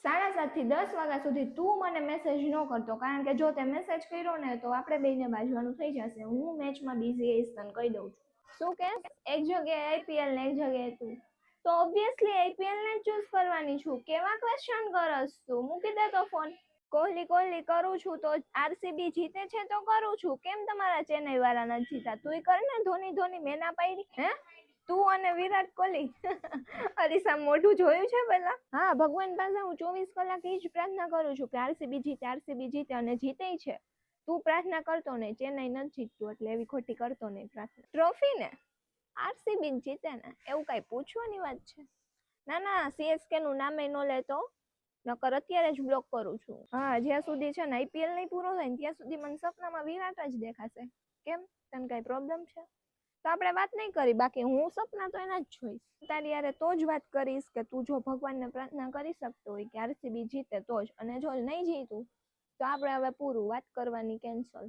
7:30 થી 10 વાગ્યા સુધી તું મને મેસેજ ન કરતો, કારણ કે જો તે મેસેજ કર્યો ને તો આપણે બેને બાજવાનું થઈ જશે. હું મેચમાં બિઝી હઈશ, તને કહી દઉં છું. શું કે એક જગ્યાએ આઈપીએલ ને એક જગ્યાએ તું, તો ઓબ્વિયસલી આઈપીએલ ને ચૂઝ કરવાની છું. કેવા ક્વેશ્ચન કરસ તું? મૂકી દે તો ફોન. કોહલી કોહલી કરું છું તો આરસીબી જીતે છે તો કરું છું. કેમ તમારા ચેન્નઈ વાળા નથી જીતા? તુંય કર ને ધોની ધોની મેના પાડી. હે તું અને વિરાટ કોહલી અરીસા મોઢું જોયું છે પેલા? હા, ભગવાન પાસે હું 24 કલાક એ જ પ્રાર્થના કરું છું કે આરસીબી જીતે, આરસીબી જીતે, અને જીતે છે. તું પ્રાર્થના કરતો નહીં, ચેન્નઈ નથી જીતતું એટલે એવી ખોટી કરતો નહીં પ્રાર્થના. ટ્રોફી ને આરસીબી જીતે ને એવું કઈ પૂછવાની વાત છે? ના ના, સીએસકે નું નામે ન લેતો, નકર અત્યારે જ બ્લોક કરું છું. હા, જ્યાં સુધી છે ને આઈપીએલ નહીં પૂરો થાય ને ત્યાં સુધી મને સપનામાં વિરાટ જ દેખાશે. કેમ, તને કઈ પ્રોબ્લેમ છે? તો આપણે વાત નહીં કરી, બાકી હું સપના તો એના જ જોઈશ. તારી યારે તો જ વાત કરીશ કે તું જો ભગવાનને પ્રાર્થના કરી શકતો હોય કે આરસીબી જીતે તો જ, અને જો નહીં જીતું તો આપણે હવે પૂરું, વાત કરવાની કેન્સલ.